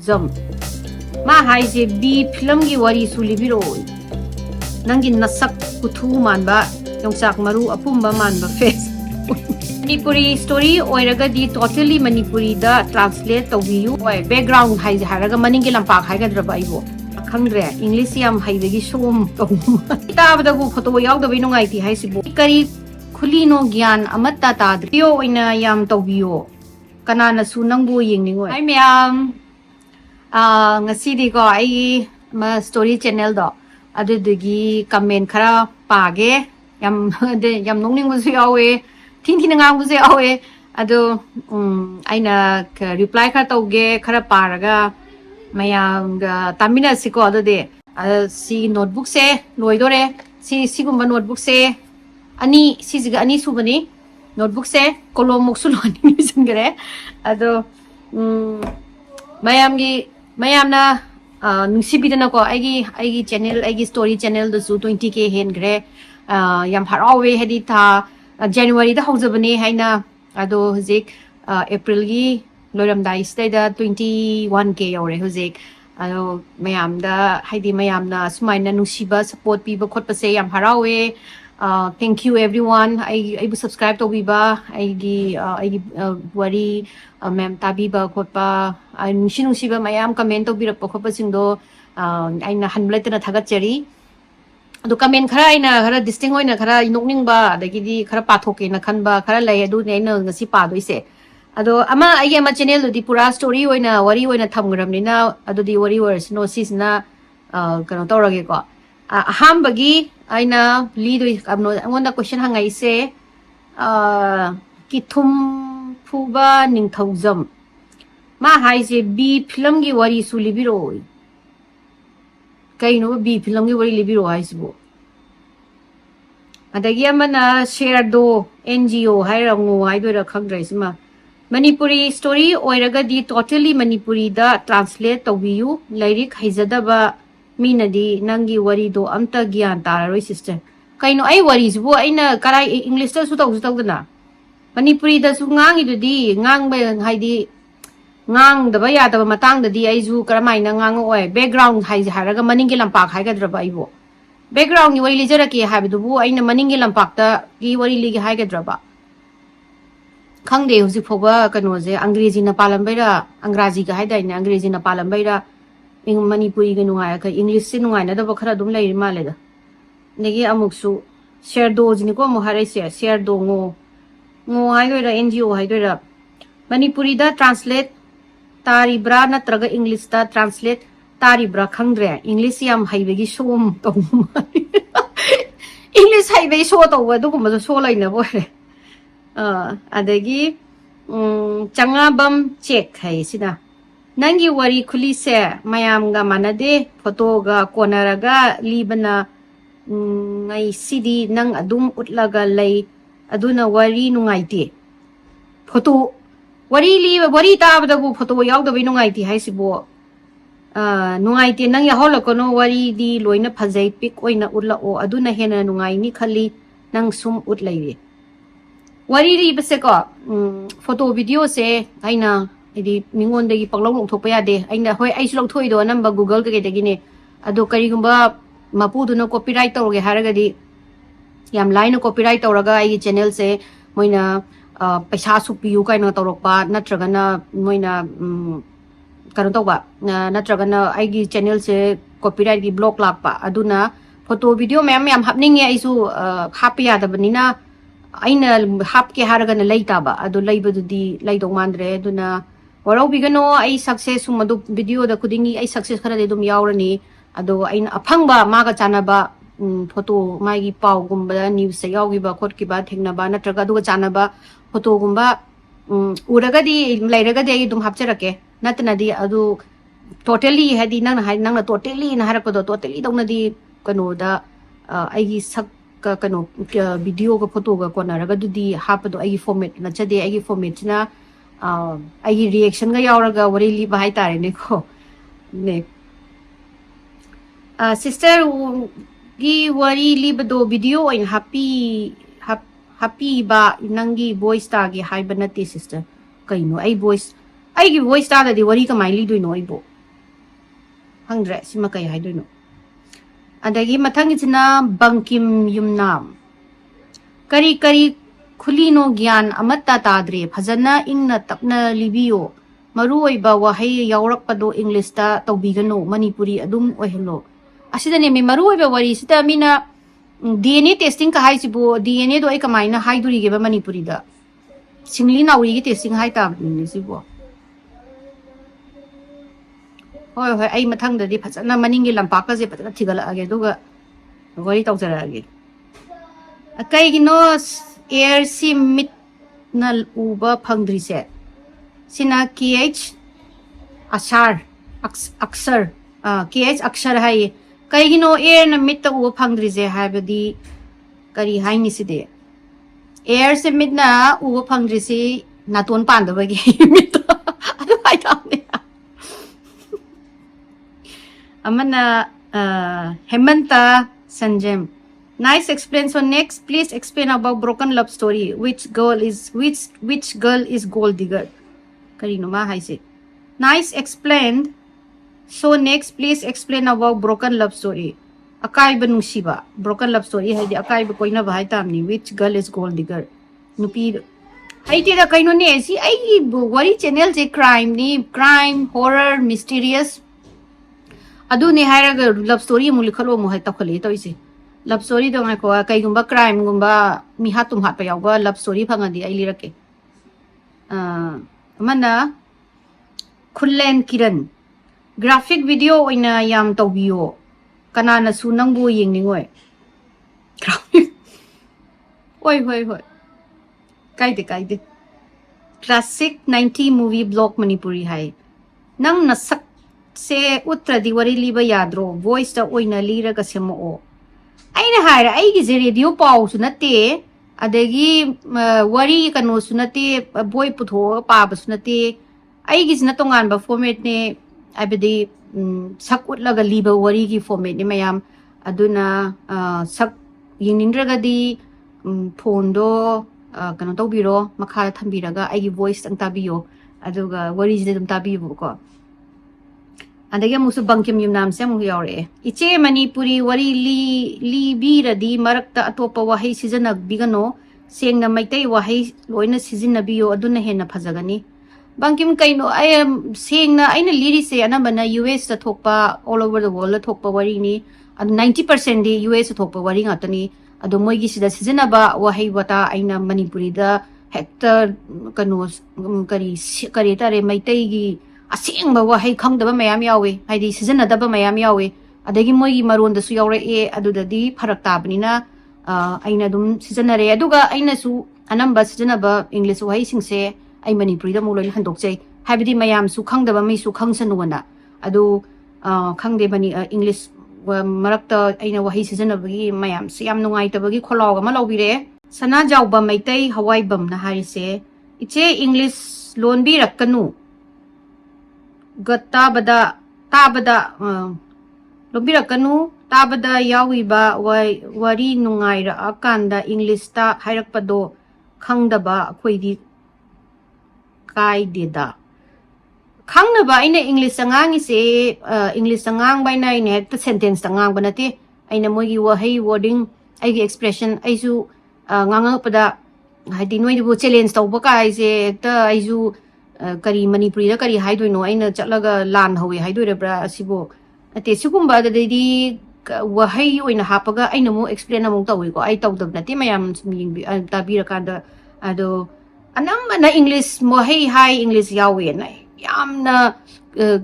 Zam. Ma haise bi film gi wari sulibiro. Nangi nasak kuthu manba yongsak maru apumba manba face. Manipuri story oiraga di totally Manipuri da translate tawbiyu oi background haise haraga maningi lampak haigadraba ibo. Khangdre English yam haibegi shom tabada gu photo yaudabay nungai ti haisibo. Kari khulino gyan amatta tadriyo oina yam tawbiyo. Kanana su nangbu yengningoy. Hi mayam. Ngasi ko ay story channel do adudagi comment khara page yam nongning bu su yawe tin ngang bu su yawe ado aina reply khara tawge khara paraga mayam ga taminasi ko adode si notebook se loidore sigumba notebook se ani siga ani subani notebook se kolom muksu loni misingre ado mayamna nungsibidana ko aigi channel aigi story channel da su 20k hengre yam harawe hedi tha January da hojabane haina ado hojik April gi loiramdai state da 21k yore hojik ado mayamda haidi mayamna sumaina nungsiba support piba khotpa se yam harawe thank you everyone I subscribe to biba aigi wari ma'am tabiba khotpa nungsiba mayam comment to birak khotpa singdo aina hanbletna thagatchari adu comment khara aina khara distinct oina khara inokningba adagidi khara pathoke na khanba khara lay adu ne na ngasi pa doise ado ama ai ama channel di pura story oina wari oina thamgramnina adu di wari words no sisna kano tawrage ko ahambagi aina lead amno angonda question hangai se kithum phuba ningthaujam ma haise bi film gi wari sulibiro kaino bi film gi wari libiro haisbo adagi amana share do NGO hairango haidora khangdraisma Manipuri story oiraga di totally Manipuri da translate tawbiyu lyric haizadaba minadi nangi wari do amta gyan tararoi sister kaino ai wari sibo aina karai English ta su tawdana Manipuri da su ngangi do di ngang ba haidi ngang da ba ya da matang da di ai ju karamaina ngang oi background hai haraga maningi lampak haigadra ba ibo background ni wari lijara ki habidu bu aina maningi lampak ta gi wari ligi haigadra ba khangde husi phoba kano je angrezi na palambaira angrazi ga haidai na angrezi na palambaira ing Manipuri ga nungai ka English se nungai na da khara dum lai male da negi amuksu share do jini ko mo harai share do ngo hai doira NGO hai doira Manipuri da translate taribra natraga English da translate taribra khangdre English yam haibegi shom to English haibegi show to wa du ko ma show lai na bo adagi changabam check hai sida nangi wari khuli se mayam ga manade photo ga konaraga libana ngai sidi nang adum utlaga lay aduna wari nungaiti photo wari tabada gu photo yaudabay nungaiti haisibo nungaiti nang yaholako no wari di loina phajai pic oina utla o aduna hena nungai ni khali nang sum utlaiwe wari ri base ko photo video se aina idi mingon dagi paglong long thokpa yade aina hoi ai sulong thoi do namba Google ke dagi ne ado karigumba mapu du no copyright tawge haragadi yam line copyright tawraga ai channel se moina paisa su piu kaina tawrokpa natragana moina kanu tawba natragana ai gi channel se copyright gi block lakpa aduna photo video ma'am hapning ai su happy yadabanina aina hapke haragana leitaba ado leibadudi leidong mandre aduna warau bigano ai success madu video da kudingi ai success khara de dum yaurani ado aina aphangba maga chanaba photo magi pau gumba news se yawgi ba khot ki ba thengna ba natraga du chanaba photo gumba uraga di leiraga de dum hapcherake natna di adu totally hadi nang totally na harakodo totally dongna di kano da ai sak kano video ga photo ga konaraga dudi hapado ai format na chade ai format na ai reaction ga yauraga wari li ba hai tare ne ko ne sister gi wari li bado video in happy ba nangi voice ta gi hai banati sister kaino ai voice gi voice ta da di wari ka mai li do no ai bo khangdre sima kai haidoino adagi mathangicina bangkim yumnam kari kari khulino gyan amatta tadre phajana ingna tapna libiyo maru oiba wahai yaurakpado english ta tawbigano manipuri adum ohelo asidane me maru oiba wari sita mina DNA testing ka haisibo DNA do ai kamaina haiduri ge ba manipuri da singli nauri ge testing hai ta ni sibo hoi hoi ai mathang da di phajana maningi lampak ka je phajana thigala age duga wari tawjara age akai gino air si mit na uba phangdri se sina kh ashar aksar kh akshar hai kai gino air na mit ta uba phangdri se haibadi kari hai ni side air se mit na uba phangdri si naton pandabagi mit adu hai tamne amana hemanta sanjem nice explain so next please explain about broken love story which girl is gold digger karino ma hai se nice explained so next please explain about broken love story akai banungsiba broken love story hai di akai ba koina ba hai tamni which girl is gold digger nupi hai ti da kaino ne si ai wari channel je crime horror mysterious adu ne hairaga love story mu likhalo mu hai takhali to ise love story do ngai ko kai gumba crime gumba mi hatum hat pa yawa love story phangadi ai lirake mana khullen kiran graphic video oina yam tawbiyo kanana su nangbu yengningoi graphic oi kaide classic 90 movie blog manipuri hai nang nasak se utradi wari liba yadro voice ta oina liraga semo aina haira aigi je radio paw su nate adagi wari kanu su nate boy putho pa ba su nate aigi jina tongan ba format ne abedi sak utlaga liba wari gi format ne mayam aduna sak yingnindraga di phone do kanu tawbiro makha thambiraga aigi voice tang tabiyo aduga wari je dum tabiyo ko adagi musu bangkim yumnam se mu yaure iche manipuri wari li biradi marakta atopa wahai sijanak bigano sengna maitai wahai loina sijinabiyo aduna hena phajagani bangkim kaino I am sengna aina liri se anambana US ta thokpa all over the world la thokpa wari ni adu 90% di US ta thokpa wari ngatani adu moigi sida sijinaba wahai wata aina manipuri da hector kanu kari tare maitai gi asengba wahai khangdaba mayam yawe haidi sijanadaba mayam yawe adagi moigi maron da su yaure adudadi pharak tabnina aina dum sijanare aduga aina su anamba sijanaba english wahai singse ai manipuri da muloi handokjai haibidi mayam su khangdaba mai su khangsanuwana adu khangde bani english marakta aina wahai sijanabagi mayam se yam nungai tabagi kholaw ma lawbire sana jawba maitai hawai bam na harise iche english lonbi rakkanu tabada lobirakanu tabada yawiba wari nungaira akanda english ta hairakpado khangdaba akhoi kaideda khangnaba aina english angangi se english angang baina ine hekta sentence angang banate aina mogi wahai wording aigi expression aisu ngangapada haidi noibu challenge tawba ka aise hekta aisu kari manipuri da kari haidoino aina chatlaga lan hawe haidore bra asibo ate sigumba da di wahai oina hapaga aina mo explain among tawi ko ai tawdab nati mayam tabira kada ado anam na english mo hai english yawe na yamna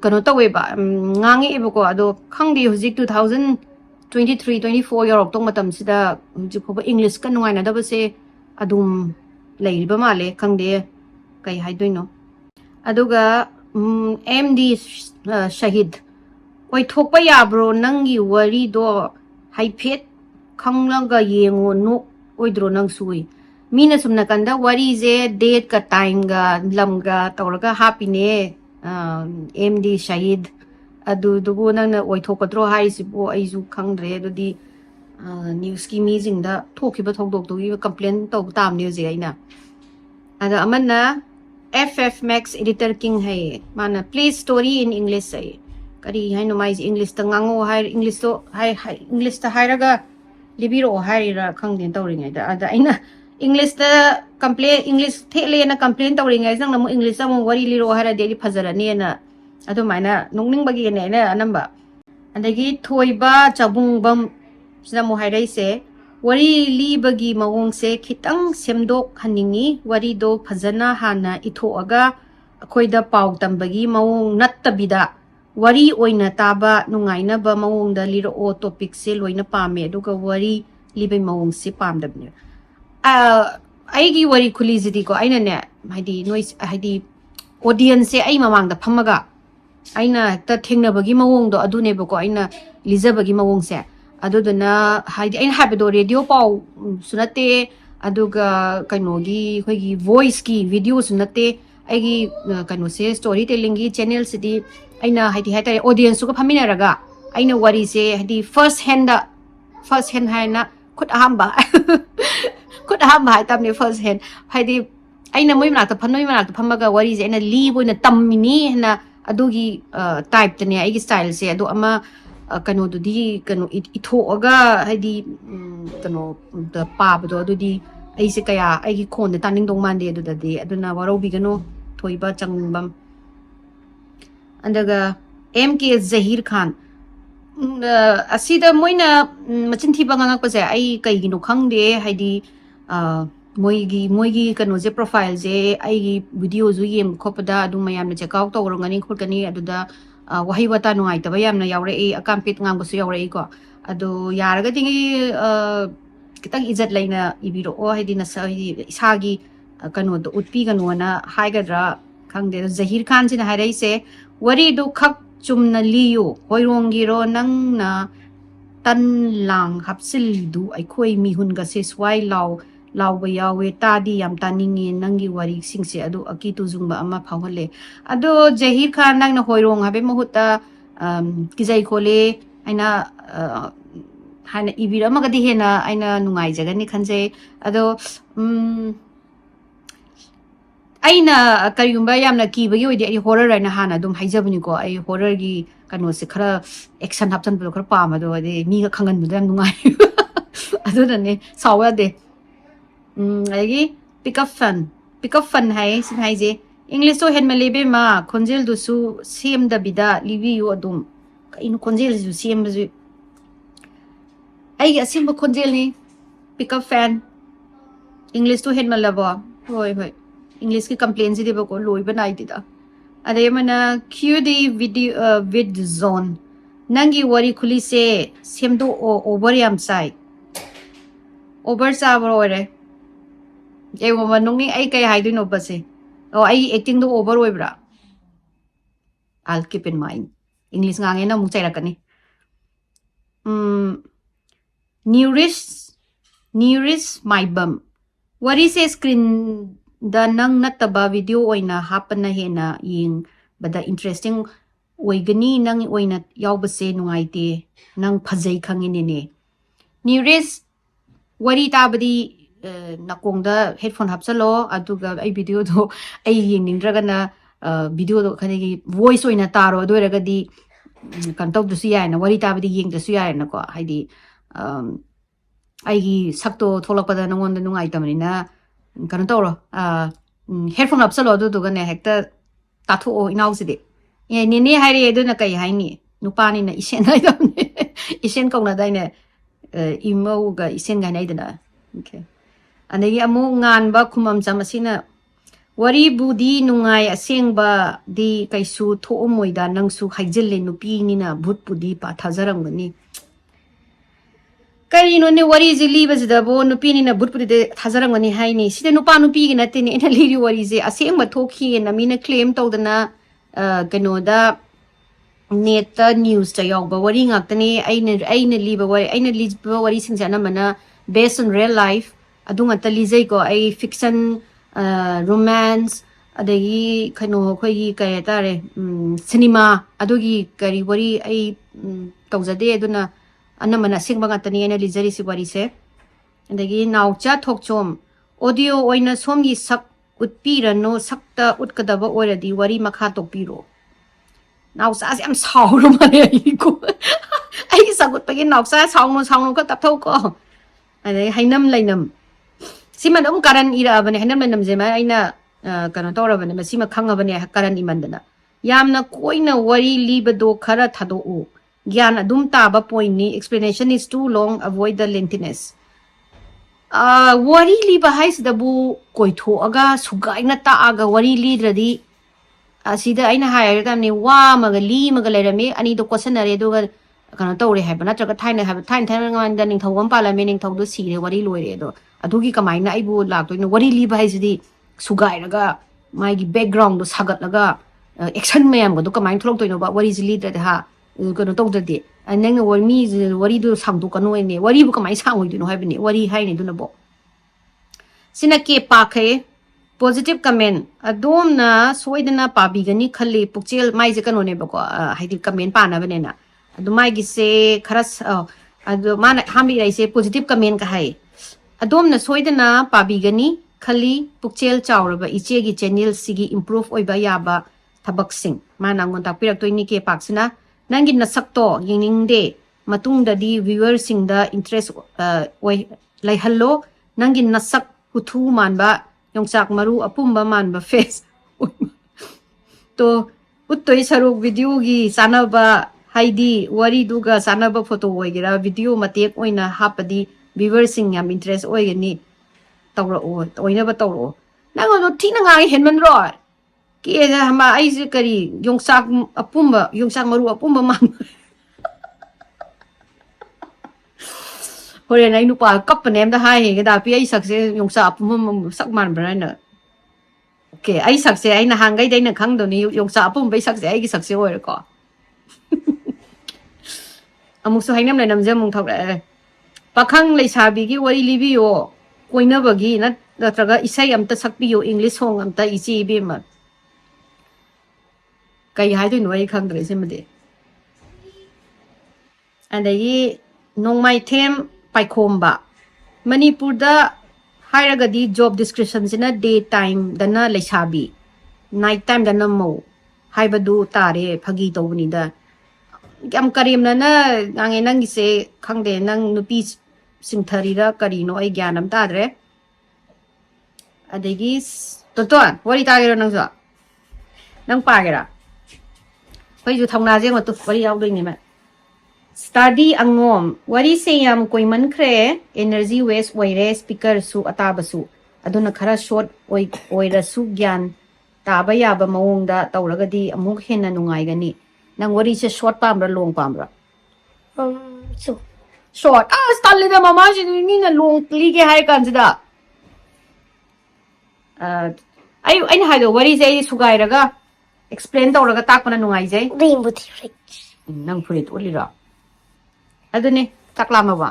kano tawe ba ngangi ebo ko ado khangdi hujik 2023 24 yorok tong matam sida hujik ko english kan ngai na da base adum leiriba male khangde kai haidoino aduga MD shahid oi thokpa yabro nangi wari do haiphet khanglanga yengo no oidro nang sui mina sumna kanda wari je date ka time ga lamga tawraga hapine MD shahid adu dugo nang na oi thokadro haisibo aisu khangdre adudi news ki meeting da thokiba thokdok do complain taw tam news je aina ada amana FF Max editor king hai mana play story in English hai kari hai no mai English ta ngango hai English to hai English ta hai raga libiro hai ra khang den tawring ai da ada aina English ta complain English thele na complain tawring ai sang na mo English ta mo wari liro hai ra de phajara ne na adu mai na nongning bagi ne na anamba andagi thoiba chabung bam sina mo hai rai se wari li bagi mawong se khitang semdok haningi wari do phajana hana itho aga akoida paw tambagi mawong nattabida wari oina taba nungaina ba mawong da liro o topic se loina pame aduga wari libai mawong se pamdabne aigi wari khulizidi ko aina ne haidi noise haidi audience se ai mamang da phamaga aina ta thengnabagi mawong do adune ba ko aina lizabagi mawong se aduduna haidi aina habedo radio paw sunate aduga kainogi khoigi voice ki video sunate aigi kaino se storytelling gi channel sidi aina haidi haitare audience ko phamina raga aina wari se haidi first hand haina khut ahamba khut ahamba hai tamne first hand haidi aina moi mana ta phanoi mana ta phamaga wari se aina li boina tammini na adugi type tane aigi style se adu ama kano dudi kano itho aga haidi kano da pabdo dudi ai se kaya aigi khon de taning dong mande adu dadi aduna warobi gano thoiba changbam andaga MK Zahir Khan asida moina machin thiba nganga ko se ai kai gino khangde haidi moigi kano je profile je ai video zu yem khopada adu mayam na check out to rongani khotani aduda wahi wata nungai taba yamna yaure e akampit ngam gusu yaure e ko adu yaraga dingi kitang izat laina ibiro o haidi na sa isagi kano do utpi kano na haigadra khangde Zahir Khan sin hairai se wari do khak chumna liyo hoirongi ro nang na tan lang hapsil du ai khoi mi hun ga se swai law ba yawe tadi yam taningi nangi wari singse adu aki tu zungba ama phawale adu Zahir Khan nang na hoirong habe mohuta kizai khole aina hana ibira magadi hena aina nungai jagani khanje ado aina kariyumba yamna kibagi oidi ai horror aina hana dum haijabni ko ai horror gi kano se khara action hapchan bu khara pama do ade mi ga khangan bu dam nungai adu ne sawa de aigi pick up fun hai sin hai je English to hen malebe ma konjel du su sim da bida livi yu adum kainu konjel su sim zu ai asim bu konjel ni pick up fan English to hen malaba hoi English ki complaints de ko loi banai dida ade mana qd video vid zone nangi wari khuli se semdo over yam sai over sabro ore e wo manungi ai kai haidu no base o ai acting do over oibra I'll keep in mind English ngange na mu chai rakani nearest my bum wari se screen da nang nataba video oina hapana hena ying bada interesting oigani nang oina yaubase nungaite nang phajai khangini ne nearest wari tabadi nakongda headphone hapsalo aduga ai video do ai yengnindraga na video do khani voice oina taro doiraga di kan tawdu su yai na wari tabadi yengda su yai na ko haidi ai gi sakto tholakpada nangonda nungai tamani na kan tawro headphone hapsalo aduga ne hekta tatho o inauside ye ne haire edu na kai haini nupani na isen ai damne isen kauna dai ne imo ga isen ga nai dana okay anegi amu ngan ba khumam chamasina wari budi nungai asengba di kaisu tho moida nangsu haijelle nupi ni na bhut budi pa thajarang bani kai no ne wari jili bazida bo nupi ni na bhut budi de thajarang bani haini sida nupa nupi gi nate ni ena liri wari je asengba thokhi na mina claim tawdana kanoda net news ta yaw ba wari ngaktani aina liba wari sinjana mana based on real life adunga talizai ko ai fiction romance adagi kano khoi kay tare cinema adugi kari wari ai tawjade aduna anamana singba ngatani ena lijari si wari se adagi naucha thokchom audio oina somgi sak utpirano sakta utkadaba oradi wari makha tokpiro nausa se am sauro mane ai sagut pagi nausa saunu ka tap thau ko ai hainam lainam sima dum karan ira bane hainam lainam je ma aina kana tora bane ma sima khanga bane karan imandana yamna koina wari libado khara thado u gyan adum taba point ni explanation is too long avoid the lengthiness wari liba hais dabu koitho aga sugaina ta aga wari lidradi asida aina hire tamni wa maga li maga lerame ani do questionare do ga kana tawre haiba natraga thaina haiba thaina nganda ning thawam pala me ning thawdo sire wari loire do adugi kamaina aibu laktoina wari liba haisidi sugairaga magi background do sagat laga action mayam go do kamain thlok toino ba wari zili da ha kana tawdade anang wari mi wari do sangdu kanu ne wari bu kamai sang hoidino haibni wari haine do na bo sina ke pakhe positive comment adom na soidana pabigani khalli pukchel mai je kanone bako haidi comment pa na bane na adu mai gi se kharas adu mana hambi rai se positive comment ka hai adom na soidana pabigani khalli pukchel chawraba iche gi channel sigi improve oiba yaba thabak sing mana ngon tak pirak toini ke paksina nangi nasak to yingning de matung da di viewer sing da interest oi lai hallo nangi nasak huthu manba yongsak maru apumba manba face to uttoi saruk video gi sanaba haidi wari duga sanaba photo oigira video matek oina hapadi viewers sing yam interest oigani tawra o oina ba tawro nango no thina ngai henman ro ke hama ai se kari yongsak apumba yongsak maru apumba man hore nai nupa kap nem da hai ga da pi ai sak se yongsa apumba sak man bra na okay ai sak se ai na hangai dai na khang do ni yongsa apumba bai sak se ai gi sak se oi ko amuk so hainam lai nam je mung thok la pakhang lai sabi gi wari libi yo koina bagi na traga isai am ta sak pi yo english song am ta ichi bi ma kai hai do noi khang dre se ma de andai nongmai them paikhomba manipurda hairagadi job description sina daytime dana leisabi night time dana mo haibadu tare phagi tawni da yam karimna na ngange nang se khangde nang nupi singthari ra karino ai gyanam tadre adegi ton wari tagero nang so nang pagera pai ju thongna je ma tu wari yaw doi ni ma study angom wari se yam koiman khre energy waste oire speaker su atabasu aduna khara short oira su gyan taba yaba maungda tawragadi amuk hena nungai gani nang wari se short pamra long pamra so short stalle da mama ji ni na long kli ke hai kan da ai hai do wari se sugai raga explain tawraga takpana nungai jai rainbow theory nang furit ulira adune taklama ba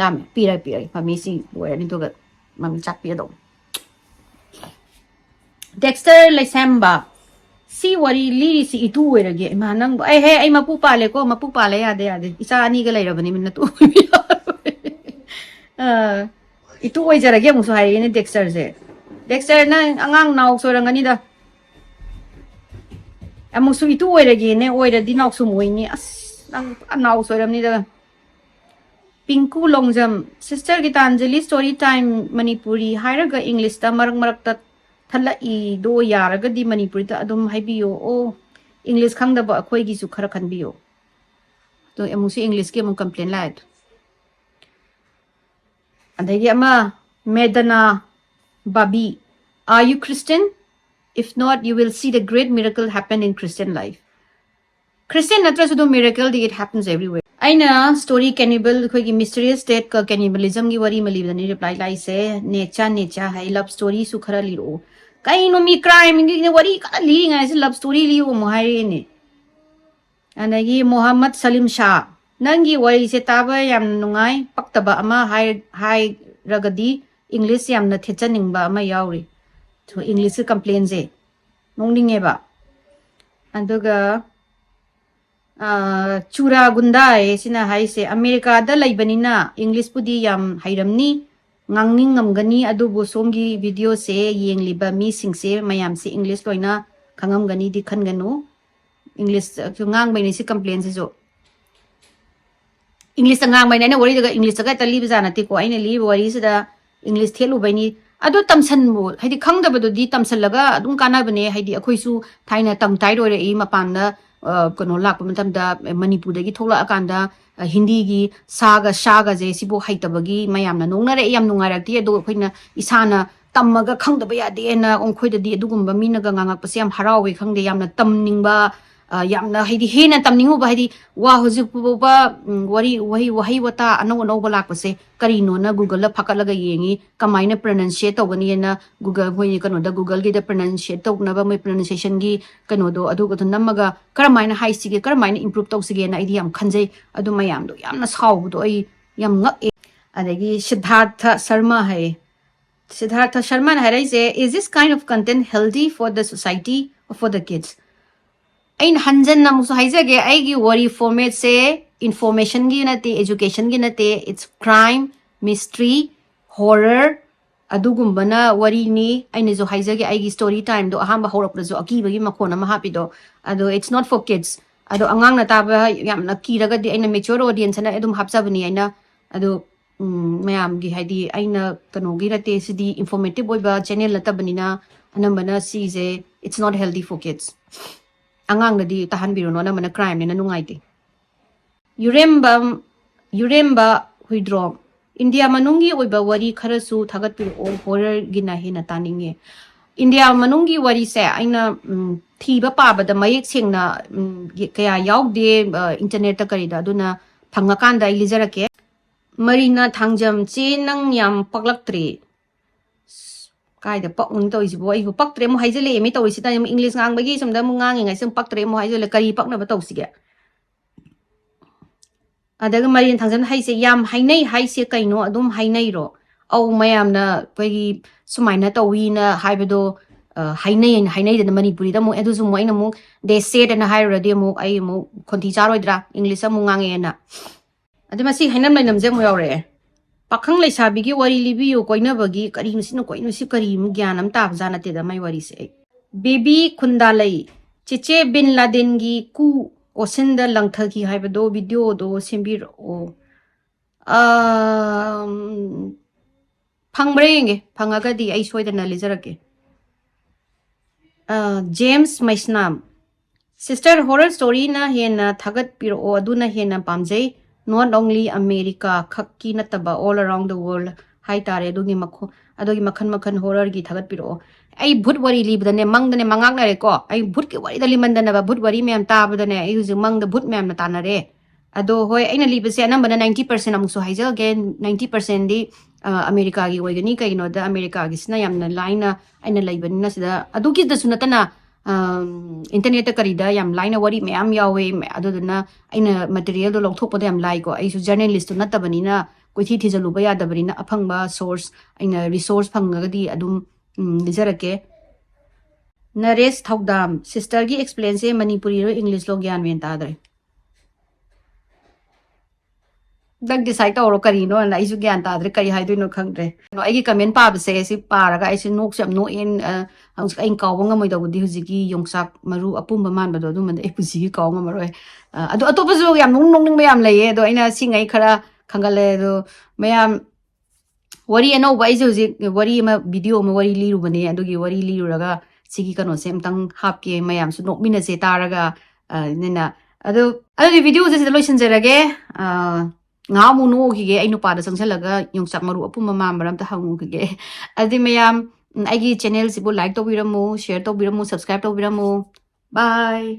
lame pira mami si boy ni to ga mami chak pi do Dexter Lesamba si wari liri si itu werage manang ai he ai mapu pale ko mapu pale ade isa ani ga lairabani min tu itu oi jarage muso hai ni Dexter na angang nauk sorangani da amusu itu werage ne oira di nauk su moi ni as nang nauk soramni da Pinku Longjam sister Gitanjali story time Manipuri hairaga English ta marak ta thala I do yaraga di Manipuri ta adum haibiyo o English khangda ba akhoi gi su khara khanbiyo to amusi English ke mun complain lad andagi ama Medana Babi are you Christian if not you will see the great miracle happen in Christian life Christian natra sudo miracle it happens everywhere aina story cannibal khoi gi mysterious state ka cannibalism gi wari mali ni reply lai se necha hai love story su khara liro kai no mi crime gi wari ka li ngai se love story li o mo hai ni anagi Muhammad Salim Shah nangi wari se taba yam nungai paktaba ama hai ragadi English yam na thechaning ba ama yauri to English complain je nongninge ba anduga chura gunda sina hai se America da laibanina English pudi yam hairamni ngangning ngamgani adubu somgi video se yengliba mi singse mayam se English loina khangam gani di khanganu English ngang bai ni si complain si jo English ngang bai na wari daga English ga ta li ba na ti ko aina li wari sida English thelu bai ni ado tamsan mo haidi khang da badu di tamsan laga adum kana bane haidi akhoi su thaina tam tai roi re ma pan na kono lak pa matam da Manipur da gi thola akanda Hindi gi saga je sibo haita bagi mayam na nong na re yam nunga rak ti ado khoina isana tammaga khang da ba ya de na ong khoi da di adugum ba mi na ga ngak pa se yam harawe khang de yam na tam ning ba yamna haidi hena tamningu ba haidi wa hoji ba wari wahi wata ano balak pase karino na Google la phakalaga yengi kamaina pronunciate tawani na Google hoi kano da Google gi da pronunciate tawna ba mai pronunciation gi kano do adu ko namaga karamaina hai sige karamaina improve tawsige na idi yam khanjai adu mayam do yamna saw do ai yam ngak adagi Siddhartha Sharma hai Siddhartha Sharma hai say is this kind of content healthy for the society or for the kids ain hanjan na musu haizage aigi wari format se information gi nate education gi nate it's crime mystery horror adugumbana wari ni aine jo haizage aigi story time do ahamba horap jo aki bagi makona ma hapi do ado it's not for kids ado angang na taba yamna kiraga di aina mature audience na edum hapsabani aina ado mayam gi haidi aina kano gi rate sidi informative boiba channel latabani na anambana si je it's not healthy for kids angang na di tahan biro no na mana crime ni na nungai ti Yuremba huidrom India manungi oiba wari kharasu thagat piro o horror gina hena taninge India manungi wari se aina thiba pa ba da mayek sengna kaya yaude internet ta karida aduna phangakanda ilijarake Marina thangjam che nang yam paklaktri kaida pak un to is boy hu pak tre mo haijele mi to is ta English ngang bagi somda mo ngang ngai sem pak tre mo haijele kari pak na ba to sige adaga marin thangjan haise yam hainai haise kaino adum hainai ro au mayam na pagi sumaina to wi na haibado hainai da Manipuri da mo edu su mo ina mo they said na haira de mo ai mo konti charoidra English mo ngang na adima si hainam nainam je mo yore Pakhang laisabi gi wari libiyo koina bagi kari musino koina si kari mu gyanam tab jana te da mai wari se baby khundalai chiche bin Laden gi ku osinda langtha gi haibado video do sembir o phangbrenge phangaga di ai soidana lijarake James Maisnam sister horror story na hena thagat piro o aduna hena pamjai not only America khakki nataba all around the world hai tare adogi makhan horror gi thagat piro ai bhut wari libdane mangdane mangak na re ko ai bhut ke wari dali mandana ba bhut wari mem ta badane ai ju mangda bhut mem na tanare ado hoi aina libse anambana 90% amso haija again 90% di America gi oigani kaino da America gi sina yamna laina aina laibani na sida adugi da sunatana internet ta karida yam line wari mayam yawe aduduna aina material do lokthok pa yam lai ko ai su journalist to natabani na koithi thijalu ba yadabani na aphangba source aina resource phangga di adum lijarake Naresh Thaudam sister gi explain se Manipuri ro English lo gyan men tadre dag decide to ro kari no na isu gyan tadre kari haidu no khangre no ai gi comment pa se si paraga ai si nok sam no in ang ai kaw nga moi da budi hujiki yongsak maru apum man ba do du man e pusi gi kaw nga maroi ado atopa zo yam nong ning mayam leye do aina singai khara khangale do mayam wari ano ba isu ji wari ma video ma wari liru bane ado gi wari liru raga sigi kano sem tang hap ke mayam su nokminnasi taraga nena ado video je loisin jerage nga mu no gi ge ai nu pa da sangchalaga yongsak maru apum ma maram ta hangu gi adi mayam aigi channel sibu like to biramu share to biramu subscribe to biramu bye